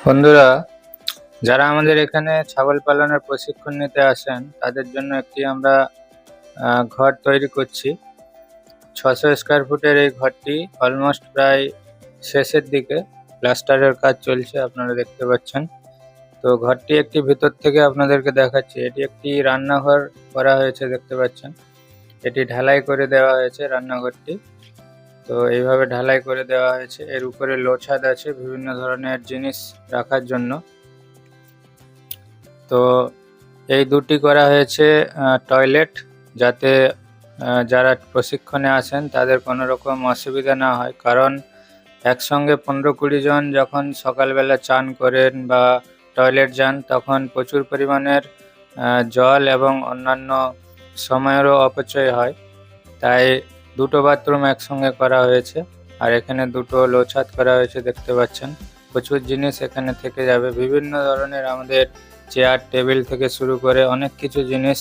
বন্ধুরা, যারা আমাদের এখানে ছাগল পালনের প্রশিক্ষণ নিতে আসেন তাদের জন্য একটি আমরা ঘর তৈরি করছি। 600 স্কোয়ার ফুটের এই ঘরটি অলমোস্ট প্রায় শেষের দিকে, প্লাস্টারের কাজ চলছে, আপনারা দেখতে পাচ্ছেন। তো ঘরটি একটি ভিতর থেকে আপনাদেরকে দেখাচ্ছি। এটি একটি রান্নাঘর করা হয়েছে, দেখতে পাচ্ছেন। এটি ঢালাই করে দেওয়া হয়েছে রান্নাঘরটি। তো এইভাবে ঢালাই করে দেওয়া হয়েছে। এর উপরে লো ছাদ আছে বিভিন্ন ধরনের জিনিস রাখার জন্য। তো এই দুটি করা হয়েছে টয়লেট, যাতে যারা প্রশিক্ষণে আসেন তাদের কোনো রকম অসুবিধা না হয়। কারণ একসঙ্গে 15-20 জন যখন সকালবেলা চান করেন বা টয়লেট যান, তখন প্রচুর পরিমাণের জল এবং অন্যান্য সময়েরও অপচয় হয়। তাই দুটো বাথরুম একসঙ্গে করা হয়েছে। আর এখানে দুটো লো ছাদ করা হয়েছে, দেখতে পাচ্ছেন। প্রচুর জিনিস এখানে থেকে যাবে, বিভিন্ন ধরনের আমাদের চেয়ার টেবিল থেকে শুরু করে অনেক কিছু জিনিস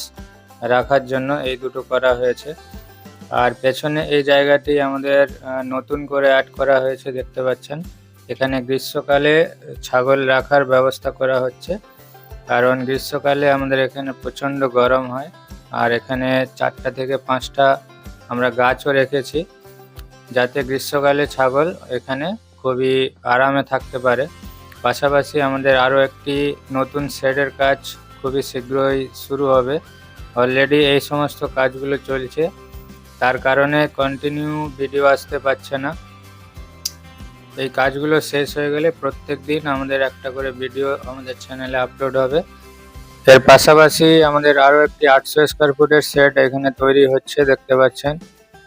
রাখার জন্য এই দুটো করা হয়েছে। আর পেছনে এই জায়গাটি আমাদের নতুন করে অ্যাড করা হয়েছে, দেখতে পাচ্ছেন। এখানে গ্রীষ্মকালে ছাগল রাখার ব্যবস্থা করা হচ্ছে, কারণ গ্রীষ্মকালে আমাদের এখানে প্রচণ্ড গরম হয়। আর এখানে 4টা থেকে 5টা আমরা গাছও রেখেছি, যাতে গ্রীষ্মকালে ছাগল এখানে খুবই আরামে থাকতে পারে। পাশাপাশি আমাদের আরও একটি নতুন শেডের কাজ খুবই শীঘ্রই শুরু হবে। অলরেডি এই সমস্ত কাজগুলো চলছে, তার কারণে কন্টিনিউ ভিডিও আসতে পারছে না। এই কাজগুলো শেষ হয়ে গেলে প্রত্যেক দিন আমাদের একটা করে ভিডিও আমাদের চ্যানেলে আপলোড হবে। এর পাশাপাশি আমাদের আরও একটি 800 স্কোয়ার ফুটের শেড এখানে তৈরি হচ্ছে, দেখতে পাচ্ছেন।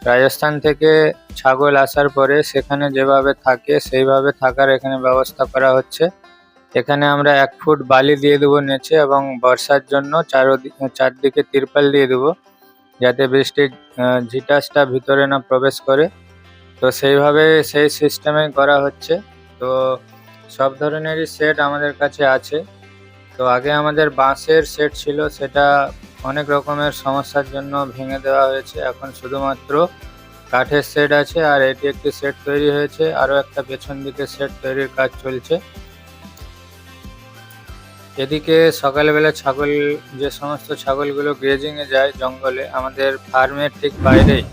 রাজস্থান থেকে ছাগল আসার পরে সেখানে যেভাবে থাকে সেইভাবে থাকার এখানে ব্যবস্থা করা হচ্ছে। এখানে আমরা 1 ফুট বালি দিয়ে দেবো নিচে, এবং বর্ষার জন্য চারদিকে তিরপাল দিয়ে দেবো, যাতে বৃষ্টির ঝিটাসটা ভিতরে না প্রবেশ করে। তো সেইভাবে সেই সিস্টেমে করা হচ্ছে। তো সব ধরনেরই শেড আমাদের কাছে আছে। তো আগে আমাদের বাঁশের শেড ছিল, সেটা অনেক রকমের সমস্যার জন্য ভেঙে দেওয়া হয়েছে। এখন শুধুমাত্র কাঠের শেড আছে, আর এটি একটি শেড তৈরি হয়েছে। আরও একটা পেছন দিকে শেড তৈরির কাজ চলছে। এদিকে সকালবেলা যে সমস্ত ছাগলগুলো গ্রেজিংয়ে যায় জঙ্গলে, আমাদের ফার্মের ঠিক বাইরেই,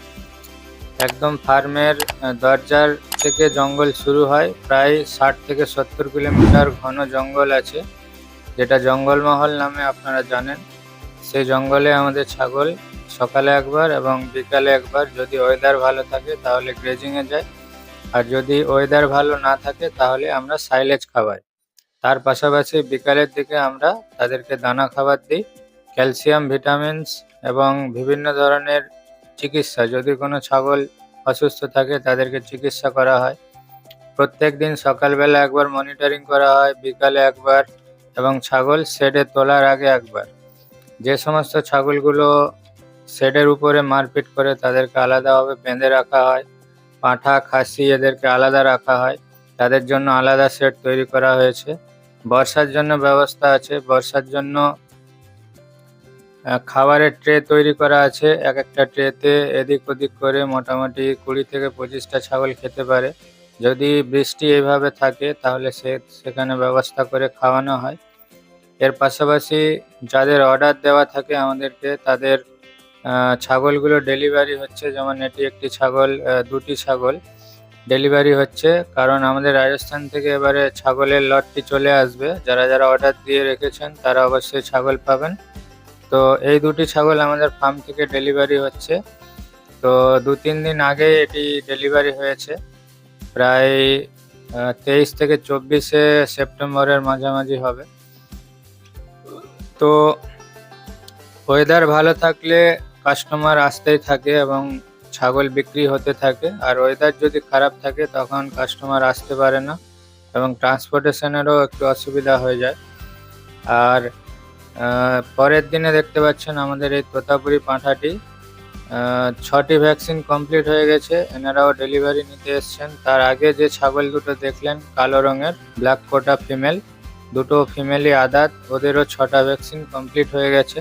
একদম ফার্মের দরজার থেকে জঙ্গল শুরু হয়। প্রায় 60 থেকে 70 কিলোমিটার ঘন জঙ্গল আছে, যেটা জঙ্গলমহল নামে আপনারা জানেন। সেই জঙ্গলে আমাদের ছাগল সকালে একবার এবং বিকালে একবার, যদি ওয়েদার ভালো থাকে তাহলে গ্রেজিংয়ে যায়, আর যদি ওয়েদার ভালো না থাকে তাহলে আমরা সাইলেজ খাওয়াই। তার পাশাপাশি বিকালের দিকে আমরা তাদেরকে দানা খাবার দিই, ক্যালসিয়াম, ভিটামিনস এবং বিভিন্ন ধরনের চিকিৎসা। যদি কোনো ছাগল অসুস্থ থাকে তাদেরকে চিকিৎসা করা হয়। প্রত্যেক দিন সকালবেলা একবার মনিটরিং করা হয়, বিকালে একবার, এবং ছাগল শেডে তোলার আগে একবার। যে সমস্ত ছাগলগুলো শেডের উপরে মারপিট করে তাদেরকে আলাদাভাবে বেঁধে রাখা হয়। পাঁঠা, খাসি এদেরকে আলাদা রাখা হয়, তাদের জন্য আলাদা শেড তৈরি করা হয়েছে। বর্ষার জন্য ব্যবস্থা আছে, বর্ষার জন্য খাবারের ট্রে তৈরি করা আছে। এক একটা ট্রেতে এদিক ওদিক করে মোটামুটি 20 থেকে 25টা ছাগল খেতে পারে। যদি বৃষ্টি এইভাবে থাকে তাহলে সেখানে ব্যবস্থা করে খাওয়ানো হয়। এর পাশাপাশি যাদের অর্ডার দেওয়া থাকে আমাদেরকে, তাদের ছাগলগুলো ডেলিভারি হচ্ছে। যেমন এটি একটি ছাগল, 2টি ছাগল ডেলিভারি হচ্ছে, কারণ আমাদের রাজস্থান থেকে এবারে ছাগলের লটটি চলে আসবে। যারা যারা অর্ডার দিয়ে রেখেছেন তারা অবশ্যই ছাগল পাবেন। তো এই 2টি ছাগল আমাদের ফার্ম থেকে ডেলিভারি হচ্ছে। তো 2-3 দিন আগে এটি ডেলিভারি হয়েছে, প্রায় 23 থেকে 24 সেপ্টেম্বরের মাঝামাঝি হবে। তো ওয়েদার ভালো থাকলে কাস্টমার আসতেই থাকে এবং ছাগল বিক্রি হতে থাকে, আর ওয়েদার যদি খারাপ থাকে তখন কাস্টমার আসতে পারে না এবং ট্রান্সপোর্টেশনেরও একটু অসুবিধা হয়ে যায়। আর পরের দিনে দেখতে পাচ্ছেন আমাদের এই তোতাপুরি পাঁঠাটি 6টি ভ্যাকসিন কমপ্লিট হয়ে গেছে, এনারাও ডেলিভারি নিতে এসছেন। তার আগে যে ছাগল দুটো দেখলেন কালো রঙের, ব্ল্যাক কোটা ফিমেল, দুটো ফিমেলই আদাত, ওদেরও 6টা ভ্যাকসিন কমপ্লিট হয়ে গেছে।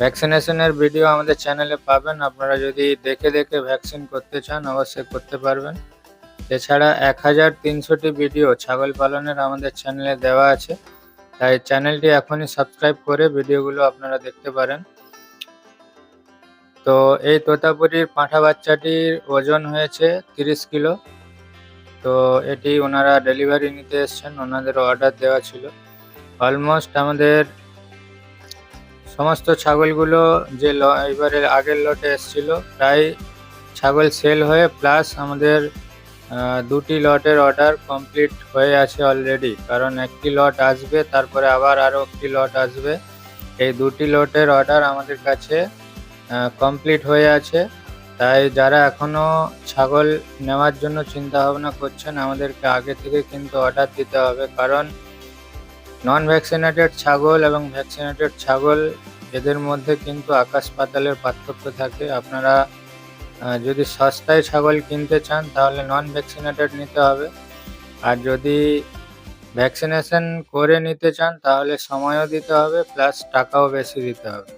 ভ্যাকসিনেশনের ভিডিও আমাদের চ্যানেলে পাবেন, আপনারা যদি দেখে ভ্যাকসিন করতে চান অবশ্যই করতে পারবেন। এছাড়া 1300টি ভিডিও ছাগল পালনের আমাদের চ্যানেলে দেওয়া আছে, তাই চ্যানেলটি এখনই সাবস্ক্রাইব করে ভিডিওগুলো আপনারা দেখতে পারেন। তো এই তোতাপুরির পাঁঠা বাচ্চাটির ওজন হয়েছে 30 কিলো। তো এটি ওনারা ডেলিভারি নিতে এসছেন, ওনাদের অর্ডার দেওয়া ছিল। অলমোস্ট আমাদের সমস্ত ছাগলগুলো যে এবারে আগের লটে এসছিল, প্রায় ছাগল সেল হয়ে প্লাস আমাদের 2টি লটের অর্ডার কমপ্লিট হয়ে আছে অলরেডি। কারণ একটি লট আসবে, তারপরে আবার আরও একটি লট আসবে। এই 2টি লটের অর্ডার আমাদের কাছে কমপ্লিট হয়ে আছে। তাই যারা এখনও ছাগল নেওয়ার জন্য চিন্তা ভাবনা করছেন, আমাদেরকে আগে থেকে কিন্তু অর্ডার দিতে হবে। কারণ নন ভ্যাকসিনেটেড ছাগল এবং ভ্যাকসিনেটেড ছাগল এদের মধ্যে কিন্তু আকাশ পাতালের পার্থক্য থাকে। আপনারা যদি সস্তায় ছাগল কিনতে চান তাহলে নন ভ্যাকসিনেটেড নিতে হবে, আর যদি ভ্যাকসিনেশন করে নিতে চান তাহলে সময়ও দিতে হবে প্লাস টাকাও বেশি দিতে হবে।